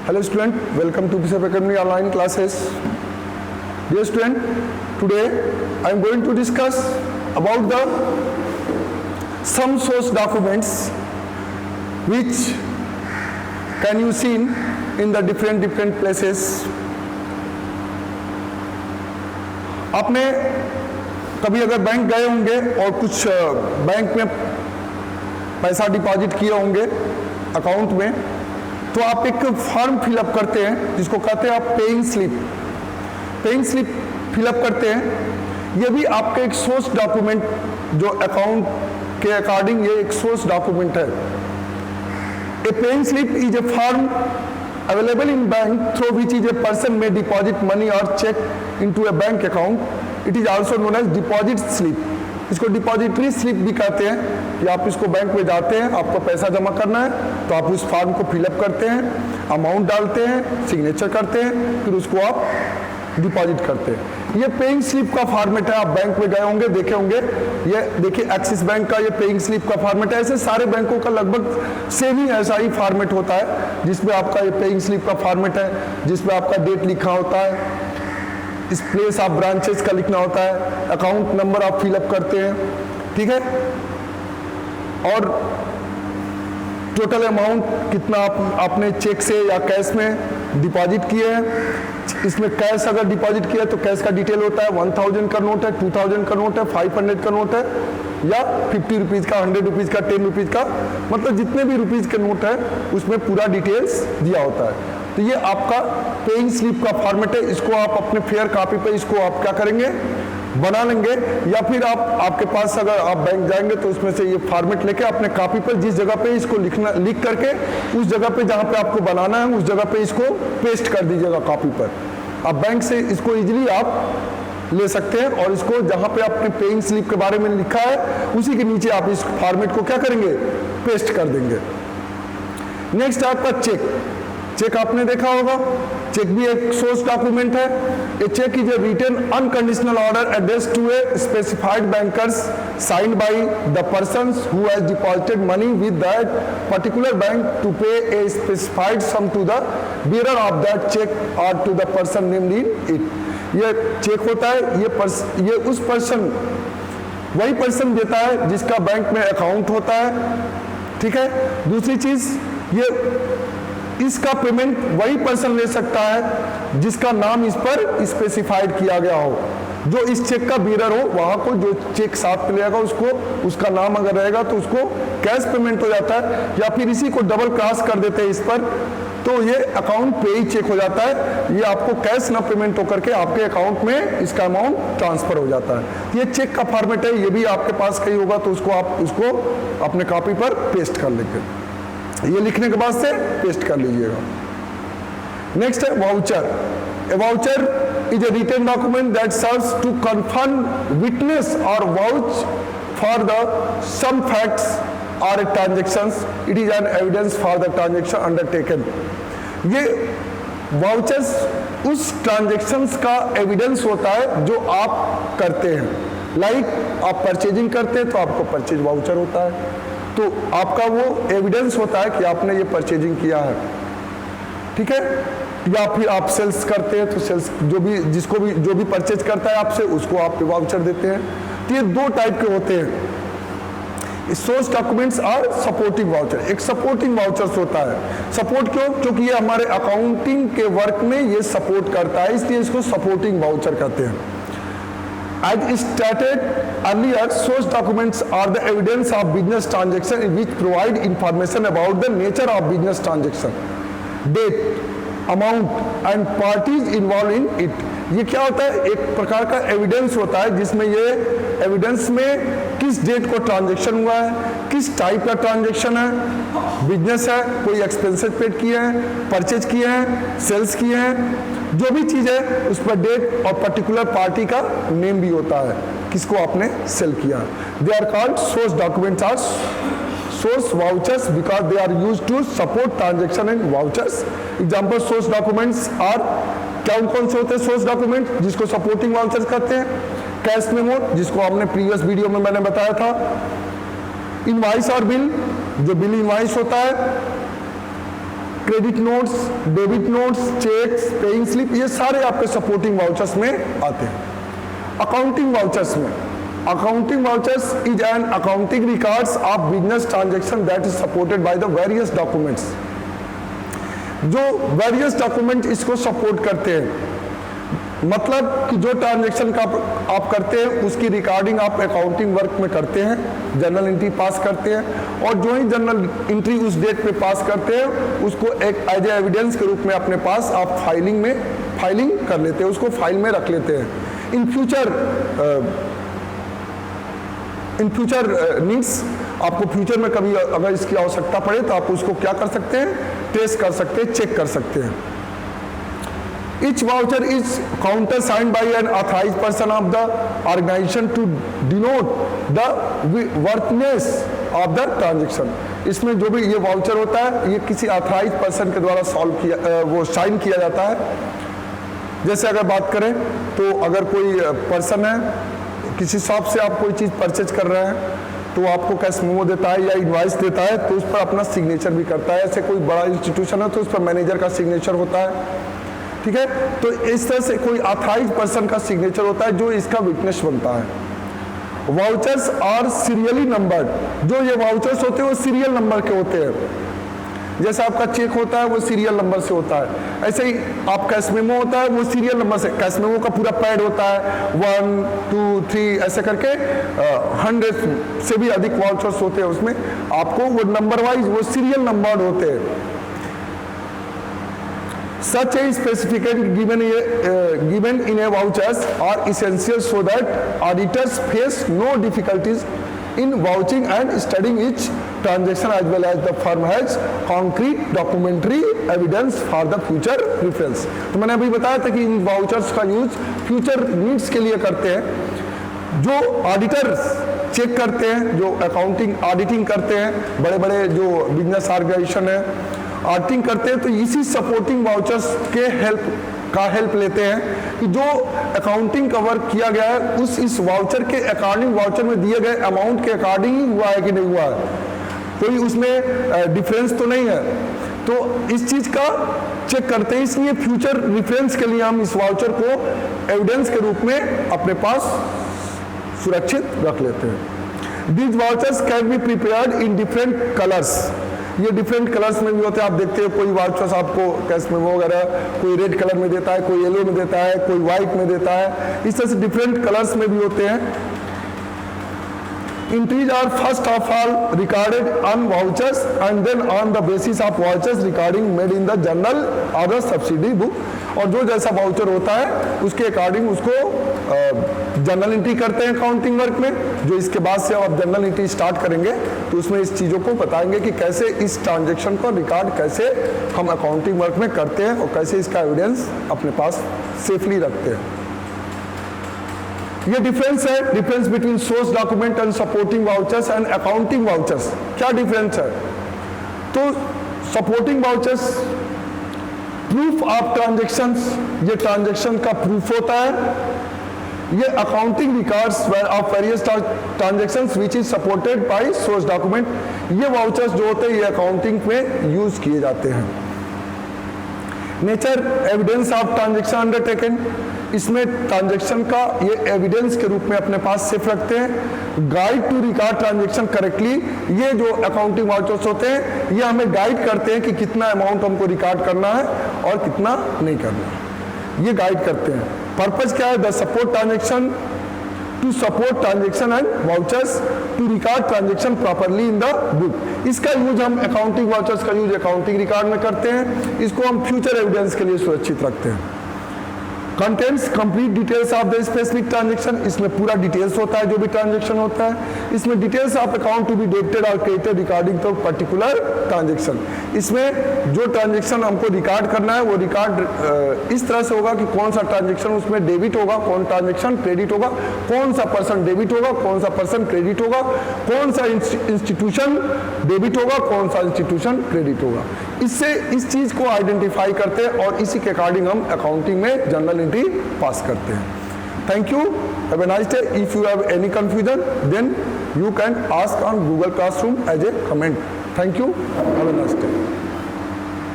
Hello student, welcome to Bishop Academy online classes. Dear student, today I am going to discuss about the some source documents which can you seen in the different places. आपने कभी अगर bank गए होंगे और कुछ bank में पैसा deposit किए होंगे अकाउंट में, तो आप एक फॉर्म फिलअप करते हैं जिसको कहते हैं आप पेइंग स्लिप फिलअप करते हैं। ये भी आपका एक सोर्स डॉक्यूमेंट जो अकाउंट के अकॉर्डिंग ये एक सोर्स डॉक्यूमेंट है। A paying slip is a form available in bank through which is a person may deposit money or check into a bank account. It is also known as deposit slip. इसको depository slip भी कहते हैं कि आप इसको bank में जाते हैं, आपको पैसा जमा करना है तो आप उस फॉर्म को फिलअप करते हैं, अमाउंट डालते हैं, सिग्नेचर करते हैं, फिर उसको आप डिपॉजिट करते हैं। ये पेइंग स्लिप का फॉर्मेट है। आप बैंक में गए होंगे, देखे होंगे, ये देखिए एक्सिस बैंक का ये पेइंग स्लिप का फॉर्मेट है। ऐसे सारे बैंकों का लगभग सेम ही ऐसा ही फॉर्मेट होता है जिसमें आपका ये पेइंग स्लिप का फॉर्मेट है, जिसमें आपका डेट लिखा होता है, इस प्लेस ऑफ ब्रांचेस का लिखना होता है, अकाउंट नंबर आप फिलअप करते हैं, ठीक है, और टोटल अमाउंट कितना आपने चेक से या कैश में डिपॉजिट किए हैं। इसमें कैश अगर डिपॉजिट किया तो कैश का डिटेल होता है, 1000 का नोट है, 2000 का नोट है, 500 का नोट है, या 50 रुपीज़ का, 100 रुपीज़ का, 10 रुपीज़ का, मतलब जितने भी रुपीज़ के नोट है उसमें पूरा डिटेल्स दिया होता है। तो ये आपका पेइंग स्लिप का फॉर्मेट है। इसको आप अपने फेयर कॉपी पे इसको आप क्या करेंगे, बना लेंगे, या फिर आपके पास अगर आप बैंक जाएंगे तो उसमें से ये फॉर्मेट लेके अपने कॉपी पर जिस जगह पे इसको लिख करके उस जगह पे जहाँ पे आपको बनाना है उस जगह पे इसको पेस्ट कर दीजिएगा कॉपी पर। आप बैंक से इसको इजीली आप ले सकते हैं और इसको जहाँ पे आपने पेइंग स्लिप के बारे में लिखा है उसी के नीचे आप इस फॉर्मेट को क्या करेंगे, पेस्ट कर देंगे। नेक्स्ट आपका चेक आपने देखा होगा। चेक भी एक सोर्स डॉक्यूमेंट है। A cheque is a written unconditional order addressed to a specified bankers signed by the persons who has deposited money with that particular bank to pay a specified sum to the bearer of that cheque और to the person named in it. ये cheque होता है, ये उस person, वही person देता है जिसका बैंक में अकाउंट होता है, ठीक है। दूसरी चीज, ये इसका पेमेंट वही पर्सन ले सकता है जिसका नाम इस पर स्पेसिफाइड किया गया हो। जो इस चेक का बीरर हो, वहां को जो चेक साथ में लेगा उसको, उसका नाम अगर रहेगा तो उसको कैश पेमेंट हो जाता है, या फिर इसी को डबल क्रॉस कर देते हैं इस पर तो ये अकाउंट पे ही चेक हो जाता है। ये आपको कैश ना पेमेंट होकर के आपके अकाउंट में इसका अमाउंट ट्रांसफर हो जाता है। ये चेक का फॉर्मेट है, ये भी आपके पास कहीं होगा तो उसको आप उसको अपने कॉपी पर पेस्ट कर लेंगे। ये लिखने के बाद से पेस्ट कर लीजिएगा। नेक्स्ट है voucher. A voucher is a written document that serves to confirm witness और vouch for the sum facts और a transactions. It is an evidence for the transaction undertaken. ये वाउचर्स उस ट्रांजेक्शंस का evidence होता है जो आप करते हैं। लाइक आप परचेजिंग करते हैं तो आपको परचेज वाउचर होता है, तो आपका वो एविडेंस होता है कि आपने ये परचेजिंग किया है, ठीक है। या फिर आप सेल्स करते हैं तो सेल्स जो भी परचेज करता है आपसे उसको आप वाउचर देते हैं। तो ये दो टाइप के होते हैं। सोर्स डॉक्यूमेंट्स और सपोर्टिंग वाउचर। एक सपोर्टिंग वाउचर्स होता है। सपोर्ट क्यों? क्योंकि ये हमारे अकाउंटिंग के वर्क में ये सपोर्ट करता है, इसलिए इसको सपोर्टिंग वाउचर कहते हैं। As stated earlier, source documents are the evidence of business transaction which provide information about the nature of business transaction, date, amount and parties involved in it. ये क्या होता है? एक प्रकार का एविडेंस होता है जिसमें ये एविडेंस में किस डेट को ट्रांजैक्शन हुआ है, किस टाइप का ट्रांजैक्शन है, बिजनेस है, कोई एक्सपेंसेस पेड किए हैं, परचेज किए हैं, सेल्स किए हैं, जो भी चीज है उस पर डेट और पर्टिकुलर पार्टी का नेम भी होता है, किसको आपने सेल किया। They are called source documents or source vouchers because they are used to support transaction and vouchers. Example source documents are कौन से होते हैं सोर्स डॉक्यूमेंट जिसको सपोर्टिंग वाउचर्स कहते हैं? कैश मेमो जिसको हमने प्रीवियस वीडियो में मैंने बताया था, इनवॉइस और बिल जो बिल इनवॉइस होता है, credit notes, debit notes, cheques, paying slip, ये सारे आपके सपोर्टिंग वाउचर्स में आते हैं। अकाउंटिंग वाउचर्स में, accounting vouchers is an accounting records of business transaction that is supported by the various documents. जो वेरियस डॉक्यूमेंट इसको सपोर्ट करते हैं, मतलब कि जो ट्रांजैक्शन का आप करते हैं उसकी रिकॉर्डिंग आप अकाउंटिंग वर्क में करते हैं, जर्नल एंट्री पास करते हैं, और जो ही जर्नल एंट्री उस डेट पे पास करते हैं उसको एक एज ए एविडेंस के रूप में अपने पास आप फाइलिंग कर लेते हैं, उसको फाइल में रख लेते हैं। इन फ्यूचर नीड्स, आपको फ्यूचर में कभी अगर इसकी आवश्यकता पड़े तो आप उसको क्या कर सकते हैं, ट्रेस कर सकते हैं, चेक कर सकते हैं। Each voucher is countersigned by an authorized person of the organization to denote the worthiness of the transaction। इसमें जो भी ये वाउचर होता है ये किसी अथॉराइज पर्सन के द्वारा वो साइन किया जाता है। जैसे अगर बात करें तो अगर कोई पर्सन है, किसी शॉप से आप कोई चीज़ परचेज कर रहे हैं तो आपको कैश मेमो देता है या इनवॉइस देता है, तो उस पर अपना सिग्नेचर भी करता है। ऐसे कोई बड़ा इंस्टीट्यूशन है तो उस पर मैनेजर का सिग्नेचर होता है, ठीक है। तो इस तरह से कोई अथॉराइज पर्सन का सिग्नेचर होता है जो इसका विटनेस बनता है। वाउचर्स आर सीरियली नंबर्ड, जो ये वाउचर्स होते हैं वो सीरियल नंबर के होते हैं। जैसे आपका चेक होता है वो सीरियल नंबर से होता है, ऐसे ही आप कैश मेमो होता है वो सीरियल नंबर से। कैश मेमो का पूरा पैड होता है 1 2 3 ऐसे करके 100 से भी अधिक वाउचर्स होते हैं, उसमें आपको वो नंबर वाइज वो सीरियल नंबर होते हैं। Such a specification given in a vouchers are essential so that auditors face no difficulties in vouching and studying each transaction, as well as the firm has concrete documentary evidence for the future reference। तो मैंने अभी बताया था कि इन vouchers का use future needs के लिए करते हैं। जो ऑडिटर्स चेक करते हैं, जो अकाउंटिंग ऑडिटिंग करते हैं, बड़े बड़े जो बिजनेस ऑर्गेनाइजेशन है ऑडिटिंग करते हैं, तो इसी सपोर्टिंग वाउचर्स के हेल्प लेते हैं कि जो अकाउंटिंग का वर्क किया गया है उस इस वाउचर के अकॉर्डिंग, वाउचर में दिए गए अमाउंट के अकॉर्डिंग ही हुआ है कि नहीं हुआ है, कोई उसमें डिफरेंस तो नहीं है। तो इस चीज का चेक करते हैं, इसलिए फ्यूचर रेफरेंस के लिए हम इस वाउचर को एविडेंस के रूप में अपने पास सुरक्षित रख लेते हैं। These vouchers can be prepared in different colors। ये डिफरेंट कलर्स में भी होते हैं। आप देखते हो कोई वाउचर्स आपको कैश मेमो वगैरह कोई रेड कलर में देता है, कोई येलो में देता है, कोई व्हाइट में देता है, इस तरह से डिफरेंट कलर्स में भी होते हैं। Entries are first of all recorded on vouchers and then on the basis of vouchers recording made in the journal or the subsidiary book। और जो जैसा वाउचर होता है उसके अकॉर्डिंग उसको जर्नल एंट्री करते हैं अकाउंटिंग वर्क में। जो इसके बाद से आप जर्नल एंट्री स्टार्ट करेंगे तो उसमें इस चीज़ों को बताएंगे कि कैसे इस ट्रांजैक्शन को रिकॉर्ड कैसे हम अकाउंटिंग वर्क में करते हैं और कैसे इसका एविडेंस अपने पास सेफली रखते हैं। ये डिफरेंस है, difference between source document and supporting vouchers and accounting vouchers. क्या डिफरेंस है? तो supporting vouchers proof of transactions, ये ट्रांजैक्शन का प्रूफ होता है। ये accounting records of various transactions which is supported bye source document. ये वाउचर्स जो होते हैं ये अकाउंटिंग में यूज किए जाते हैं। Nature evidence of transaction undertaken, इसमें ट्रांजैक्शन का ये एविडेंस के रूप में अपने पास सेफ रखते हैं। Guide to record transaction correctly, ये जो अकाउंटिंग वाउचर्स होते हैं ये हमें गाइड करते हैं कि कितना अमाउंट हमको रिकॉर्ड करना है और कितना नहीं करना है, ये गाइड करते हैं। पर्पज क्या है? The support transaction to support transaction and vouchers to record transaction properly in the book. इसका यूज हम अकाउंटिंग वाउचर्स का यूज अकाउंटिंग रिकॉर्ड में करते हैं, इसको हम फ्यूचर एविडेंस के लिए सुरक्षित रखते हैं। Contents complete details of the specific transaction, इसमें पूरा डिटेल्स होता है जो भी ट्रांजैक्शन होता है। इसमें details of account to be dated और created recording to particular transaction, इसमें जो ट्रांजैक्शन हमको रिकॉर्ड करना है वो रिकॉर्ड इस तरह से होगा कि कौन सा ट्रांजैक्शन उसमें डेबिट होगा, कौन ट्रांजैक्शन क्रेडिट होगा, कौन सा पर्सन डेबिट होगा, कौन सा पर्सन क्रेडिट होगा, कौन सा इंस्टीट्यूशन डेबिट होगा, कौन सा इंस्टीट्यूशन क्रेडिट होगा। इससे इस चीज को आइडेंटिफाई करते हैं और इसी के अकॉर्डिंग हम अकाउंटिंग में जर्नल एंट्री पास करते हैं। Thank you, have a nice day. If you have any confusion then you can ask on Google Classroom as a comment. Thank you. Have a nice day.